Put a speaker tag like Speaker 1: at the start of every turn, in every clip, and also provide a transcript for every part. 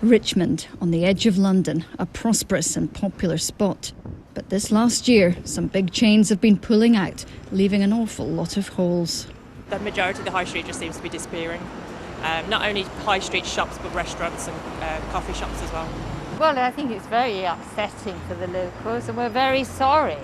Speaker 1: Richmond, on the edge of London, a prosperous and popular spot. But this last year, some big chains have been pulling out, leaving an awful lot of holes.
Speaker 2: The majority of the high street just seems to be disappearing. Not only high street shops, but restaurants and coffee shops as well.
Speaker 3: Well, I think it's very upsetting for the locals, and we're very sorry.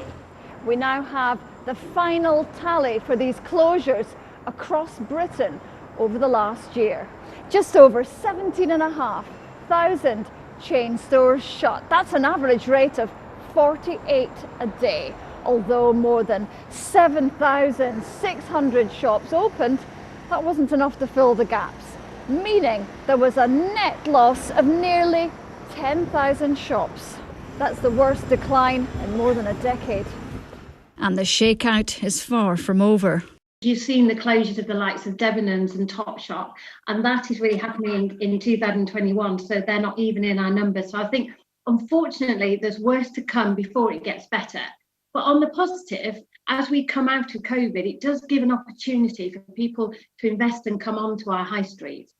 Speaker 4: We now have the final tally for these closures across Britain over the last year. Just over 17,500 chain stores shut. That's an average rate of 48 a day. Although more than 7,600 shops opened, that wasn't enough to fill the gaps, meaning there was a net loss of nearly 10,000 shops. That's the worst decline in more than a decade.
Speaker 1: And the shakeout is far from over.
Speaker 5: You've seen the closures of the likes of Debenhams and Topshop, and that is really happening in 2021, so they're not even in our numbers. So I think, unfortunately, there's worse to come before it gets better. But on the positive, as we come out of COVID, it does give an opportunity for people to invest and come onto our high streets.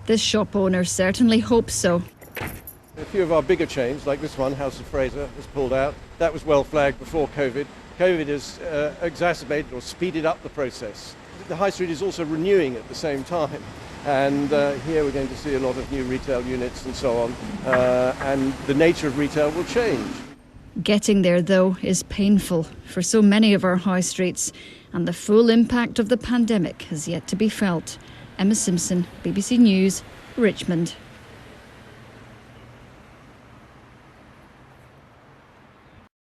Speaker 1: This shop owner certainly hopes so.
Speaker 6: A few of our bigger chains, like this one, House of Fraser, has pulled out. That was well flagged before COVID. COVID has exacerbated or speeded up the process. The high street is also renewing at the same time. And here we're going to see a lot of new retail units and so on. And the nature of retail will change.
Speaker 1: Getting there, though, is painful for so many of our high streets. And the full impact of the pandemic has yet to be felt. Emma Simpson, BBC News, Richmond.